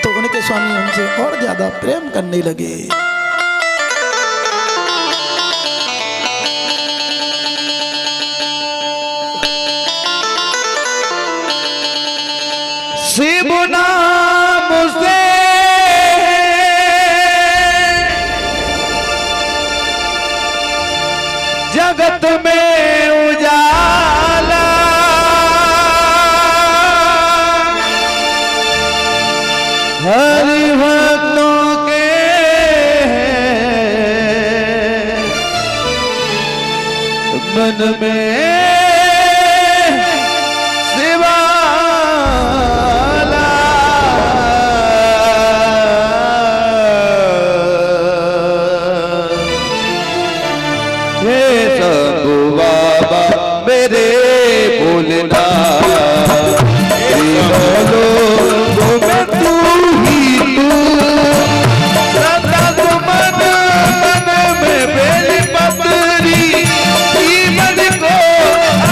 तो उनके स्वामी उनसे और ज्यादा प्रेम करने लगे। शिव नाम से जगत में उजाला, हरि भक्तों के मन में मेरे बोलना में तू ही तू, मन में बेली पत्री जीवन को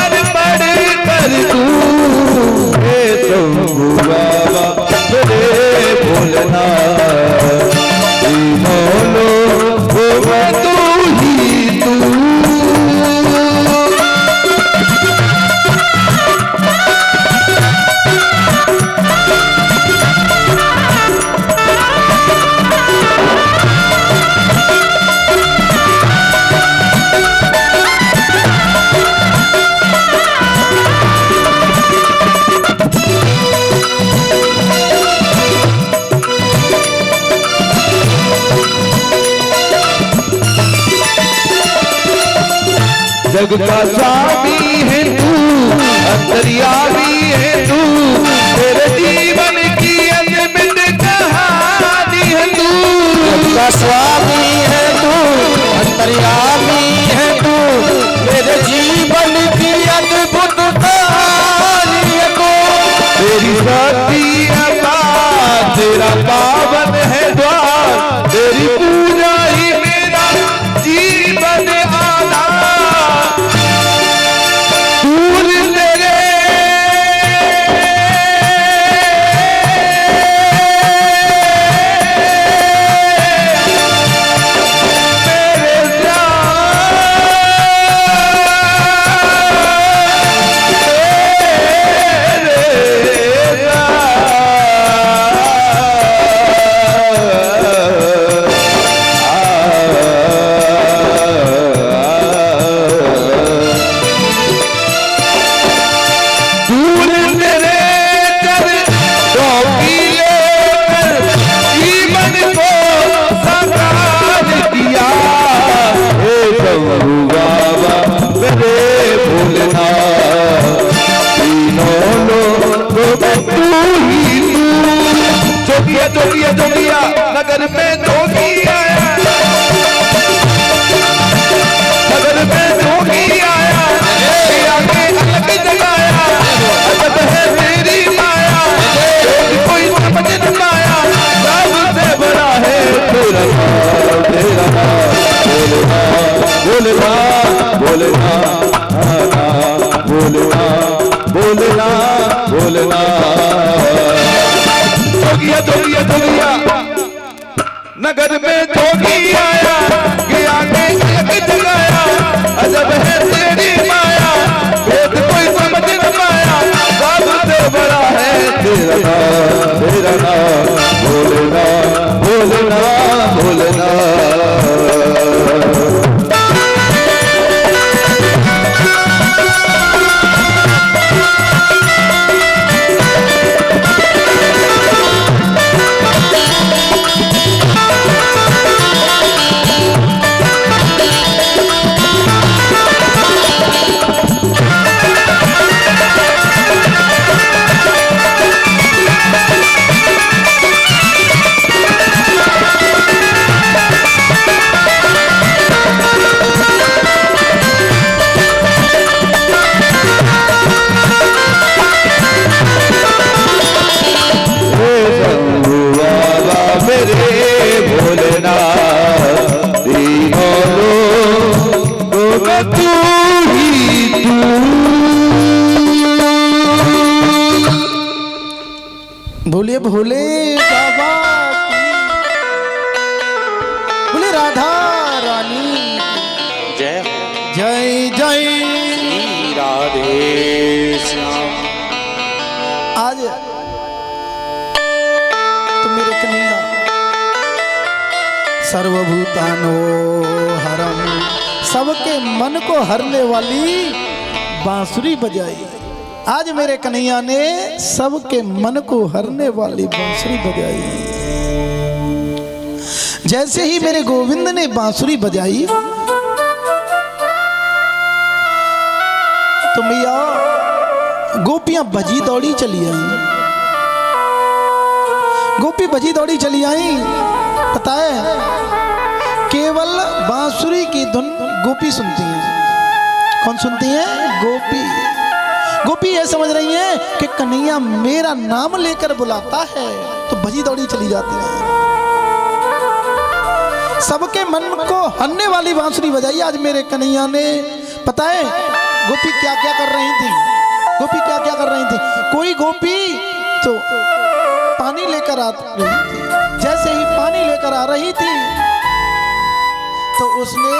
अर्पण कर तू। हे शंभू बाबा मेरे बोलना में तू ही तू। जग का स्वामी है तू, अंतर्यामी है तू, तेरे जीवन की अनबिन कहानी है तू। जग का स्वामी है तू, अंतर्यामी है तू, तेरे जीवन की अद्भुत कहानी है तू। तेरी शक्ति अपार, तेरा पावन है द्वार, तेरी पूजा ही मेरा जीवन आधार। जोगिया नगर में जोगी आया, नगर में जोगी आया, आगे अलग जगाया, अजब है तेरी माया, कोई समझ न पाया, सबसे बड़ा है तेरा नाम, तेरा नाम। बोलना बोलना बोलना बोलना बोलना जोगिया जोगिया जोगिया नगर में जोगी आया, के आगे अलग जगाया, अजब है तेरी माया, भेद कोई समझ न पाया, सबसे बड़ा है तेरा नाम, तेरा नाम। बोलना बोलना बोलना कन्हैया सर्वभूतानो हरम, सबके मन को हरने वाली बांसुरी बजाई। आज मेरे कन्हैया ने सबके मन को हरने वाली बांसुरी बजाई। जैसे ही मेरे गोविंद ने बांसुरी बजाई तो मैया गोपियां बजी दौड़ी चली आई। गोपी बजी दौड़ी चली आई। पता है केवल बांसुरी की धुन गोपी सुनती है। कौन सुनती है? गोपी। गोपी ये समझ रही है कि कन्हैया मेरा नाम लेकर बुलाता है, तो बजी दौड़ी चली जाती है। सबके मन को हरने वाली बांसुरी बजाई आज मेरे कन्हैया ने। पता है गोपी क्या क्या कर रही थी? गोपी क्या क्या कर रही थी? कोई गोपी तो पानी लेकर आ रही थी। जैसे ही पानी लेकर आ रही थी तो उसने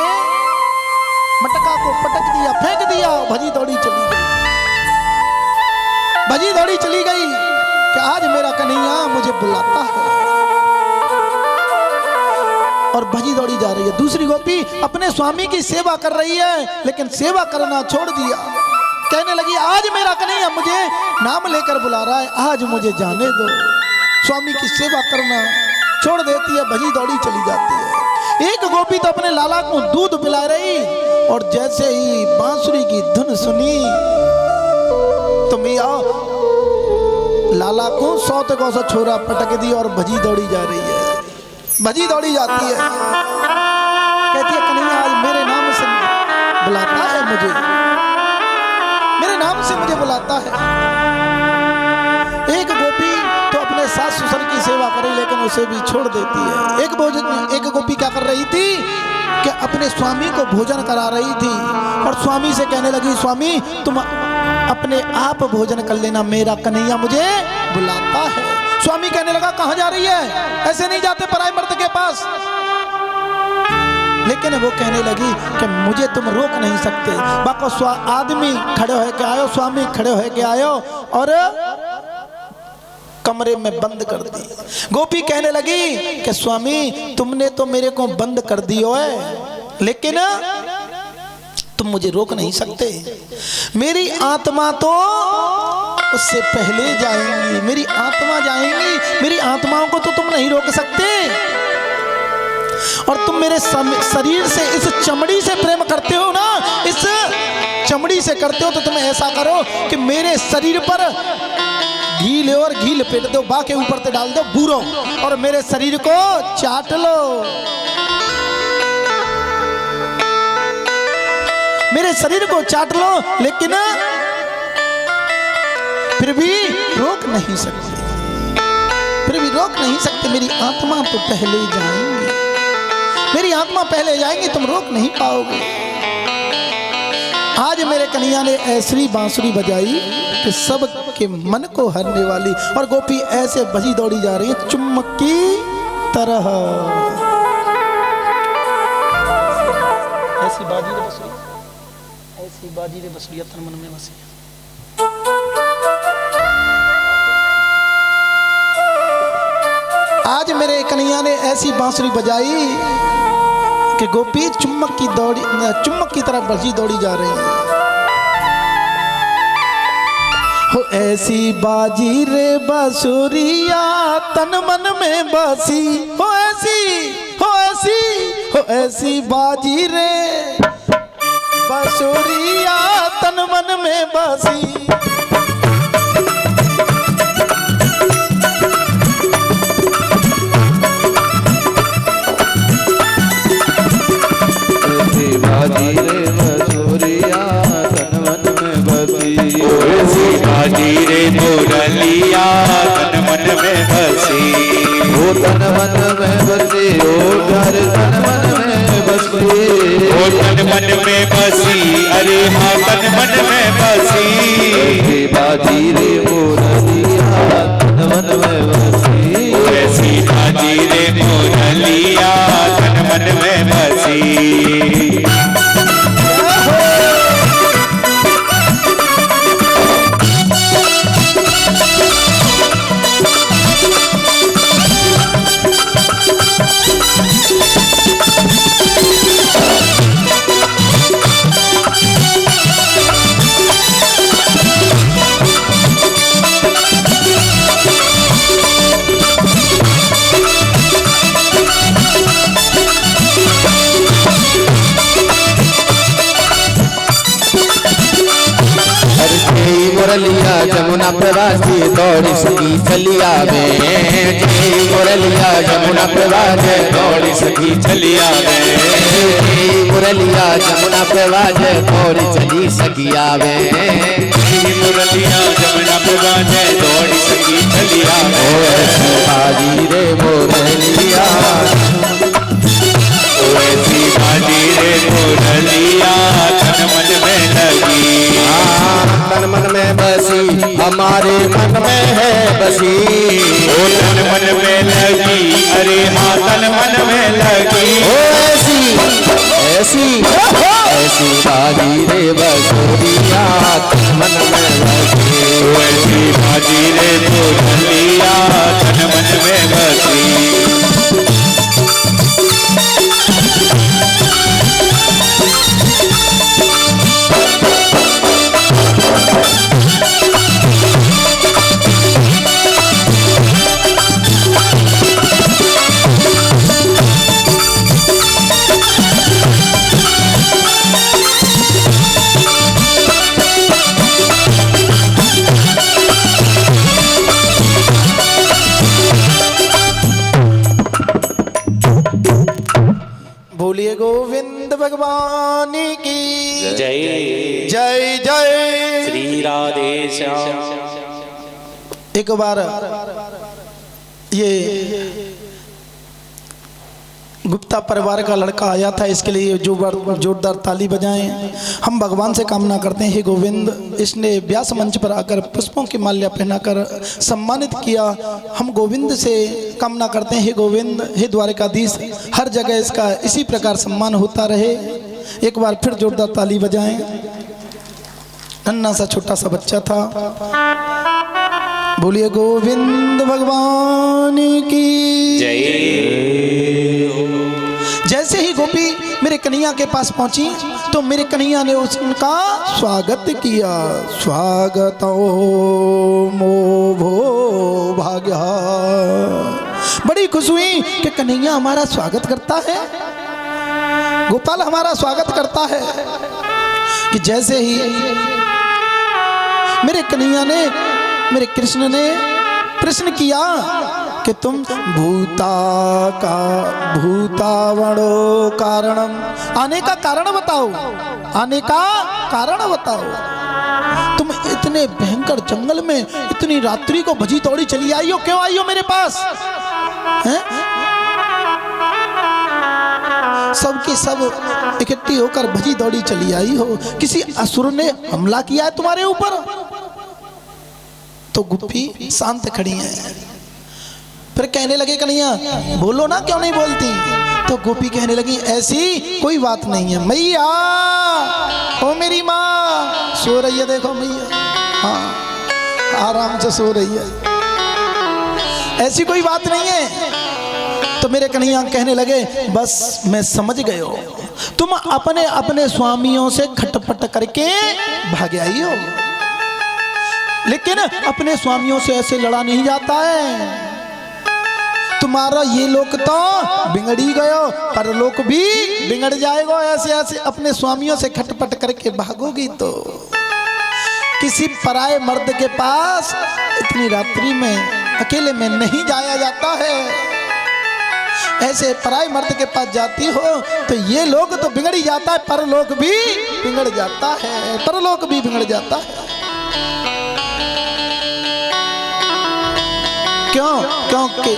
मटका को पटक दिया, फेंक दिया, भजी दौड़ी चली गई। भजी दौड़ी चली गई कि आज मेरा कन्हैया मुझे बुलाता है, और भजी दौड़ी जा रही है। दूसरी गोपी अपने स्वामी की सेवा कर रही है, लेकिन सेवा करना छोड़ दिया। कहने लगी आज मेरा कन्हैया मुझे नाम लेकर बुला रहा है, आज मुझे जाने दो। स्वामी की सेवा करना छोड़ देती है, भजी दौड़ी चली जाती है। एक गोपी तो अपने लाला को दूध पिला रही, और जैसे ही बांसुरी की धुन सुनी तो मैया लाला को सौते को सा छोरा पटक दी और भजी दौड़ी जा रही है। भजी दौड़ी जाती है, कहती है कन्हैया आज मेरे नाम से बुलाता है, मुझे मेरे नाम से मुझे बुलाता है। एक गोपी तो अपने सास ससुर की सेवा करे, लेकिन उसे भी छोड़ देती है। एक गोपी क्या कर रही थी कि अपने स्वामी को भोजन करा रही थी, और स्वामी से कहने लगी स्वामी तुम अपने आप भोजन कर लेना, मेरा कन्हैया मुझे बुलाता है। स्वामी कहने लगा कहां जा रही है? ऐसे नहीं जाते पराये मर्द के पास। लेकिन वो कहने लगी कि मुझे तुम रोक नहीं सकते। बाको आदमी खड़े होके के आयो, स्वामी खड़े होके के आयो और कमरे में बंद कर दी। गोपी कहने लगी कि स्वामी तुमने तो मेरे को बंद कर दियो है, लेकिन तुम मुझे रोक नहीं सकते। मेरी आत्मा तो उससे पहले जाएंगी, मेरी आत्मा जाएंगी, मेरी आत्माओं को तो तुम नहीं रोक सकते। और तुम मेरे शरीर से, इस चमड़ी से प्रेम करते हो ना, इस चमड़ी से करते हो, तो तुम ऐसा करो कि मेरे शरीर पर घी ले और घी लपेट दो, बा के ऊपर से डाल दो बूरो, और मेरे शरीर को चाट लो। मेरे शरीर को चाट लो, लेकिन फिर भी रोक नहीं सकते, फिर भी रोक नहीं सकते। मेरी आत्मा तो पहले जाएंगी, मेरी आत्मा पहले जाएंगी, तुम रोक नहीं पाओगे। आज मेरे कन्हैया ने ऐसी बांसुरी बजाई कि सब के मन को हरने वाली, और गोपी ऐसे भजी दौड़ी जा रही है चुम्बक की तरह। ऐसी बाजी रे बसुरी, ऐसी बाजी रे बसुरी तन मन में बसी। आज मेरे कन्हैया ने ऐसी बांसुरी बजाई कि गोपी चुम्बक की तरह बजी दौड़ी जा रही है। हो ऐसी बाजी रे बांसुरिया तन मन में बसी, हो ऐसी बाजी रे बांसुरिया तन मन में बसी। बाजी रे बांसुरिया तन मन में बसी, ऐसी बाजी रे मुरलिया तन मन में बसी, वो तन मन में बसी, ओ प्यार तन मन में बसी, वो तन मन में बसी, अरे हाँ तन मन में बसी। बाजी रे मुरलिया तन मन में बसी, ऐसी बाजी रे मुरलिया तन मन में बसी। जमुना प्रवासी दौड़ी सखी चली आवे मुरलिया जमुना प्रवासी दौड़ी सखी चली आवे मुरलिया जमुना प्रवासी दौड़ी चली सखी आवे मुरलिया जमुना प्रवासी दौड़ी सखी चली आवे बाजी रे मुरलिया ऐसी बाजी रे मुरलिया तन मन में लगी तन मन में बसी हमारे मन में है बसी ओ तन मन में लगी अरे हाँ तन मन में लगी ओ ऐसी ऐसी ऐसी बाजी रे बसोरिया तन मन में लगी ओ ऐसी बाजी रे मुरलिया तन मन में बसी बोलिए गोविंद भगवान की जय जय जय। श्री राधे श्याम। एक बार ये गुप्ता परिवार का लड़का आया था, इसके लिए जोरदार ताली बजाएं। हम भगवान से कामना करते हैं, हे गोविंद, इसने व्यास मंच पर आकर पुष्पों की माल्या पहनाकर सम्मानित किया। हम गोविंद से कामना करते हैं, हे गोविंद, हे द्वारकाधीश, हर जगह इसका इसी प्रकार सम्मान होता रहे। एक बार फिर जोरदार ताली बजाएं। नन्हा सा छोटा सा बच्चा था। बोलिए गोविंद भगवान की जय। जैसे ही गोपी मेरे कन्हैया के पास पहुंची तो मेरे कन्हैया ने उनका स्वागत किया। स्वागत मो भो भाग्या। बड़ी खुश हुई कि कन्हैया हमारा स्वागत करता है, गोपाल हमारा स्वागत करता है। कि जैसे ही मेरे कन्हैया ने, मेरे कृष्ण ने प्रश्न किया कि तुम भूतावणो कारणम, आने का कारण बताओ, आने का कारण बताओ। तुम इतने भयंकर जंगल में इतनी रात्रि को भजी तोड़ी चली आई हो, क्यों आई हो मेरे पास? हैं? सबकी सब इकट्ठी होकर भजी दौड़ी चली आई हो, किसी असुर ने हमला किया है तुम्हारे ऊपर? तो गोपी शांत खड़ी है। फिर कहने लगे कन्हैया बोलो ना, क्यों नहीं बोलती? तो गोपी कहने लगी ऐसी कोई बात नहीं है मैया, ओ मेरी माँ सो रही है, देखो मैया, हाँ आराम से सो रही है, ऐसी कोई बात नहीं है। तो मेरे कन्हैया कहने लगे बस मैं समझ गए हो, तुम अपने अपने स्वामियों से खटपट करके भाग आई हो, लेकिन अपने स्वामियों से ऐसे लड़ा नहीं जाता है। तुम्हारा ये लोक तो बिगड़ी गयो, परलोक भी बिगड़ जाएगा। ऐसे ऐसे अपने स्वामियों से खटपट करके भागोगी तो किसी पराये मर्द के पास इतनी रात्रि में अकेले में नहीं जाया जाता है। ऐसे पराये मर्द के पास जाती हो तो ये लोग तो बिगड़ ही जाता है, परलोक भी बिगड़ जाता है, परलोक भी बिगड़ जाता है। क्यों? क्योंकि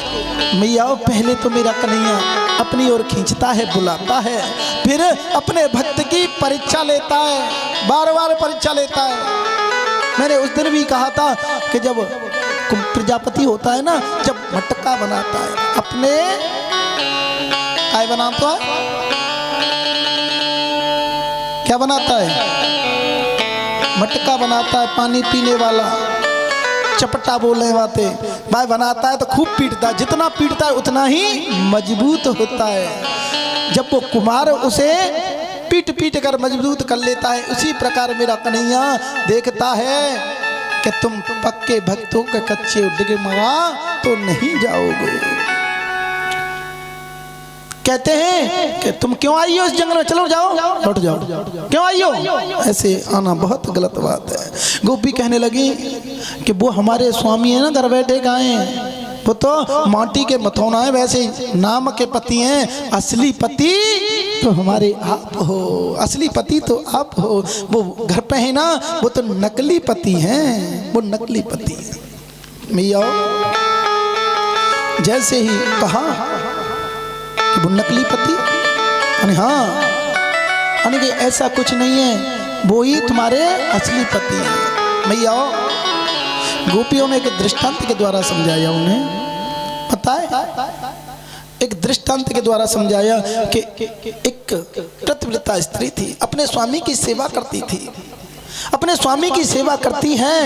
मैया पहले तो मेरा कन्हैया अपनी ओर खींचता है, बुलाता है, फिर अपने भक्त की परीक्षा लेता है, बार बार परीक्षा लेता है। मैंने उस दिन भी कहा था कि जब प्रजापति होता है ना, जब मटका बनाता है, अपने काय बनाता है, क्या बनाता है? मटका बनाता है, पानी पीने वाला, चपटा बोलने वाले भाई बनाता है तो खूब पीटता है, जितना पीटता है उतना ही मजबूत होता है। जब वो कुमार उसे पीट पीट कर मजबूत कर लेता है, उसी प्रकार मेरा कन्हैया देखता है कि तुम पक्के भक्तों के कच्चे डगमगा तो नहीं जाओगे। कहते हैं कि तुम क्यों आई हो इस जंगल में, चलो जाओ लौट जाओ, क्यों आई हो, ऐसे आना बहुत गलत बात है। गोपी कहने लगी कि वो हमारे स्वामी है ना, घर बैठे गाए, वो तो माटी के मथौना है, वैसे नाम के पति हैं, असली पति तो हमारे आप हो, असली पति तो आप हो, वो घर पे है ना, वो तो नकली पति हैं, वो नकली पति हैं। मैया जैसे ही कहा कि वो नकली पति, अरे हाँ, अरे कि ऐसा कुछ नहीं है, वो ही तुम्हारे असली पति हैं। मैया गोपियों ने एक दृष्टांत के द्वारा समझाया, उन्हें पता है, एक दृष्टांत के द्वारा समझाया कि एक प्रतिव्रता स्त्री थी, अपने स्वामी की सेवा करती थी, अपने स्वामी की सेवा करती है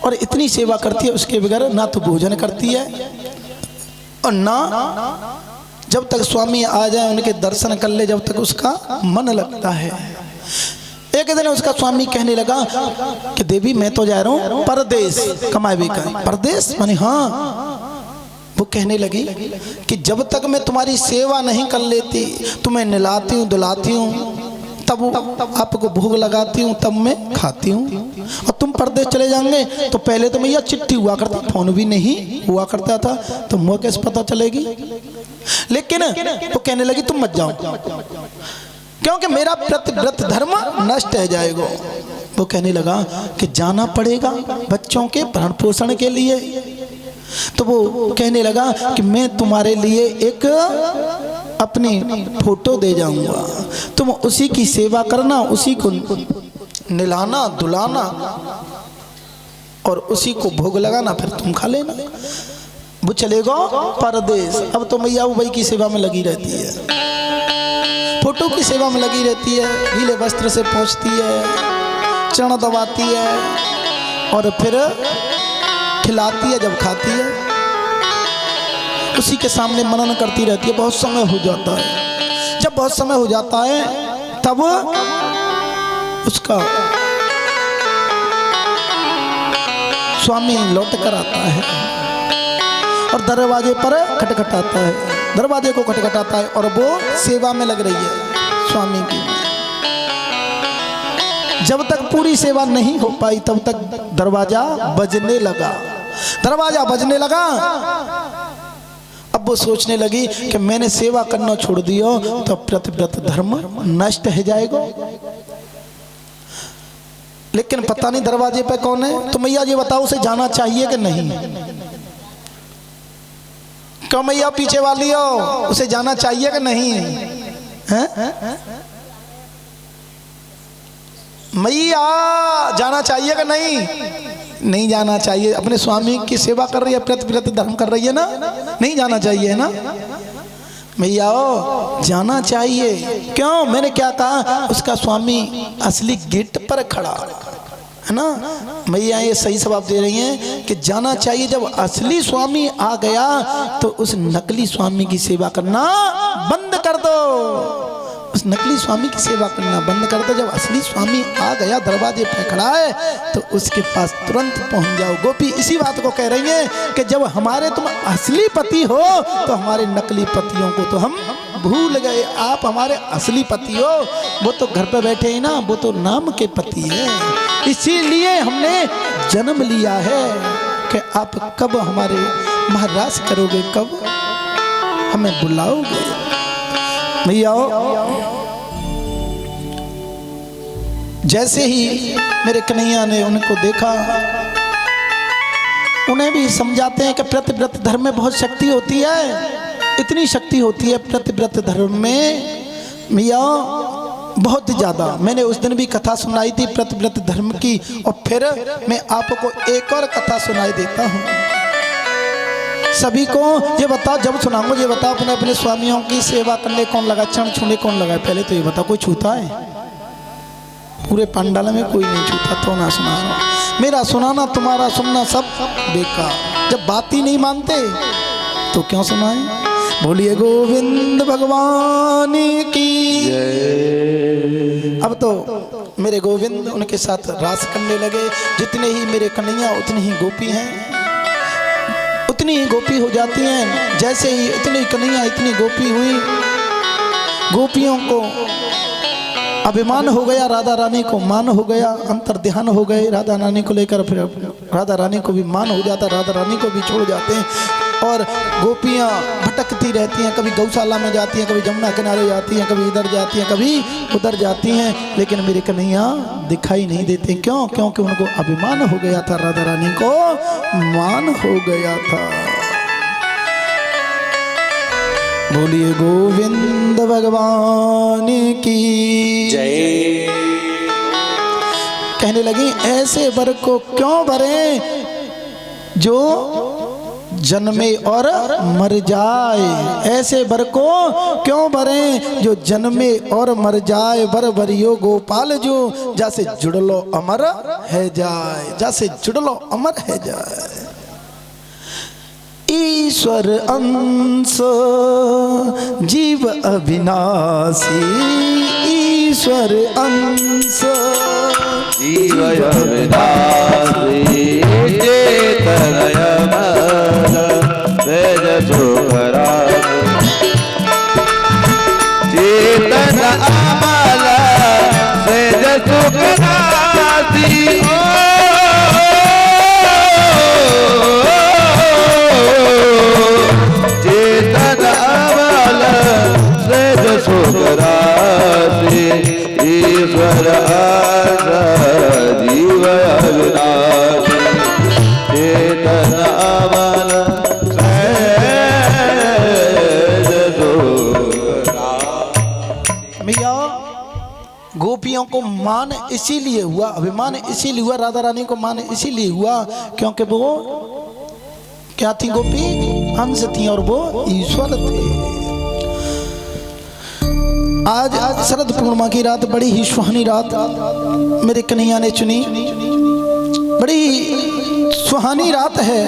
और इतनी सेवा करती है उसके बगैर ना तो भोजन करती है और ना जब तक स्वामी आ जाए उनके दर्शन कर ले जब तक उसका मन लगता है। एक दिन उसका स्वामी कहने लगा कि देवी मैं तो जा रहा हूँ परदेश कमाए का। परदेश माने हाँ। वो कहने लगी कि जब तक मैं तुम्हारी सेवा नहीं कर लेती, तुम्हें नहलाती हूँ धुलाती हूँ, तब आपको भोग लगाती हूँ, तब मैं खाती हूँ, और तुम परदेश चले जाएंगे तो पहले तो मैया चिट्ठी हुआ करता, फोन भी नहीं हुआ करता था, तो मुझे कैसे पता चलेगी। लेकिन वो कहने लगी तुम मत जाओ क्योंकि मेरा प्रतिव्रत धर्म नष्ट हो जाएगा। वो कहने लगा कि जाना पड़ेगा बच्चों के भरण पोषण के लिए। तो वो कहने लगा कि मैं तुम्हारे लिए एक अपनी फोटो दे जाऊंगा, तुम उसी की सेवा करना, उसी को नहलाना धुलाना और उसी को भोग लगाना, फिर तुम खा लेना। वो चलेगा परदेश। अब तो मैया वो भाई की सेवा में लगी रहती है, फोटो की सेवा में लगी रहती है, गीले वस्त्र से पोंछती है, चरण दबाती है और फिर खिलाती है, जब खाती है उसी के सामने मनन करती रहती है। बहुत समय हो जाता है, जब बहुत समय हो जाता है तब उसका स्वामी लौट कर आता है और दरवाजे पर खटखटाता है, दरवाजे को खटखटाता है और वो सेवा में लग रही है स्वामी की। जब तक पूरी सेवा नहीं हो पाई तब तक दरवाजा बजने लगा, दरवाजा बजने लगा। अब वो सोचने लगी कि मैंने सेवा करना छोड़ दिया तो प्रतिव्रत धर्म नष्ट हो जाएगा। लेकिन पता नहीं दरवाजे पे कौन है। तो मैया ये बताओ उसे जाना चाहिए कि नहीं? क्यों मैया पीछे वाली हो, उसे जाना चाहिए कि नहीं है? मैया जाना चाहिए कि नहीं? नहीं जाना चाहिए। अपने स्वामी की सेवा कर रही है, प्रतिव्रत धर्म कर रही है ना, नहीं जाना चाहिए ना। मैया जाना चाहिए। क्यों? मैंने क्या कहा? उसका स्वामी असली गेट पर खड़ा है ना। मैया ये सही जवाब दे रही हैं कि जाना चाहिए। जब असली स्वामी आ गया तो उस नकली स्वामी की सेवा करना बंद कर दो, उस नकली स्वामी की सेवा करना बंद कर दो। जब असली स्वामी आ गया, दरवाजे पे खड़ा है, तो उसके पास तुरंत पहुंच जाओ। गोपी इसी बात को कह रही हैं कि जब हमारे तुम असली पति हो तो हमारे नकली पतियों को तो हम भूल गए। आप हमारे असली पति हो, वो तो घर पे बैठे हैं ना, वो तो नाम के पति है। इसीलिए हमने जन्म लिया है कि आप कब हमारे महाराज करोगे, कब हमें बुलाओगे। भैया जैसे ही मेरे कन्हैया ने उनको देखा, उन्हें भी समझाते हैं कि प्रतिव्रत धर्म में बहुत शक्ति होती है, इतनी शक्ति होती है प्रतिव्रत धर्म में भैया, बहुत ज़्यादा। मैंने उस दिन भी कथा सुनाई थी प्रतिव्रत धर्म की, और फिर मैं आपको एक और कथा सुनाई देता हूँ। सभी को ये बताओ, जब सुनाऊंगा ये बताओ, अपने अपने स्वामियों की सेवा करने कौन लगा, चरण छूने कौन लगा? पहले तो ये बताओ, कोई छूता है? पूरे पंडाल में कोई नहीं छूता, तो ना सुना रहा हूं। मेरा सुनाना तुम्हारा सुनना सब बेकार। जब बात ही नहीं मानते तो क्यों सुनाए? बोलिए गोविंद भगवान की जय। अब तो मेरे गोविंद उनके साथ रास करने लगे। जितने ही मेरे कन्हैया उतनी ही गोपी हैं, उतनी ही गोपी हो जाती हैं। जैसे ही इतनी कन्हैया इतनी गोपी हुई, गोपियों को अभिमान हो गया, राधा रानी को मान हो गया, अंतर ध्यान हो गए राधा रानी को लेकर। फिर राधा रानी को भी मान हो जाता, राधा रानी को भी छोड़ जाते हैं और गोपियाँ भटकती रहती हैं, कभी गौशाला में जाती हैं, कभी जमुना किनारे जाती हैं, कभी इधर जाती हैं, कभी उधर जाती हैं, लेकिन मेरी कन्हैया दिखाई नहीं देती। क्यों? क्योंकि उनको अभिमान हो गया था, राधा रानी को मान हो गया था। बोलिए गोविंद भगवान की जय। कहने लगी ऐसे वर को क्यों भरे जो जन्मे और मर जाए, ऐसे वर को क्यों भरे जो जन्मे और मर जाए। वर भरियो गोपाल जो जैसे जुड़लो अमर है जाए, जैसे जुड़लो अमर है जाए। ईश्वर अंश जीव अविनाशी, ईश्वर अंश जीव अविनाशी, चेतन अमर तेज सुखरा, चेतन अमर तेज सुखरासी। चेतन अमल तेज सुखरासी, ईश्वर जीव अविनाशी, चेतन अमल तेज सुखरासी। भैया गोपियों को मान इसीलिए हुआ, अभिमान इसीलिए हुआ, राधा रानी को मान इसीलिए हुआ क्योंकि वो क्या थी? गोपी हंस थी और वो ईश्वर थे। आज शरद पूर्णिमा की रात, बड़ी ही सुहानी रात मेरे कन्हैया ने चुनी, बड़ी सुहानी रात है।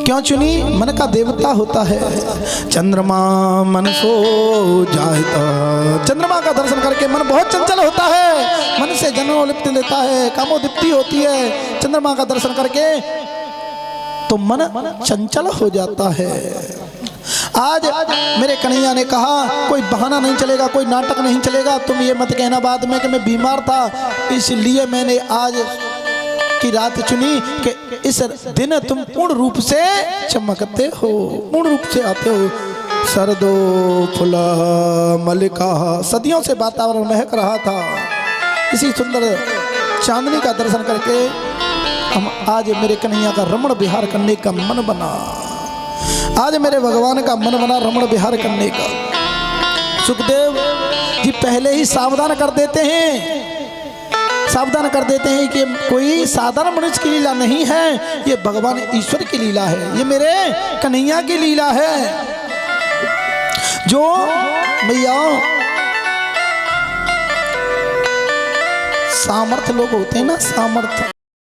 क्यों चुनी? मन का देवता होता है चंद्रमा, मन सो जाता। चंद्रमा का दर्शन करके मन बहुत चंचल होता है, मन से जन्म लिप्त लेता है, कामोदीप्ति होती है। चंद्रमा का दर्शन करके तो मन चंचल हो जाता है। आज मेरे कन्हैया ने कहा कोई बहाना नहीं चलेगा, कोई नाटक नहीं चलेगा। तुम ये मत कहना बाद में कि मैं बीमार था, इसलिए मैंने आज की रात चुनी कि इस दिन तुम पूर्ण रूप से चमकते हो, पूर्ण रूप से आते हो। सरदो फुला मलिका, सदियों से वातावरण महक रहा था। इसी सुंदर चांदनी का दर्शन करके हम आज मेरे कन्हैया का रमण विहार करने का मन बना। आज मेरे भगवान का मन बना रमण विहार करने का। सुखदेव जी पहले ही सावधान कर देते हैं, सावधान कर देते हैं कि कोई साधारण मनुष्य की लीला नहीं है, ये भगवान ईश्वर की लीला है, ये मेरे कन्हैया की लीला है। जो भैया सामर्थ्य लोग होते हैं ना, सामर्थ्य,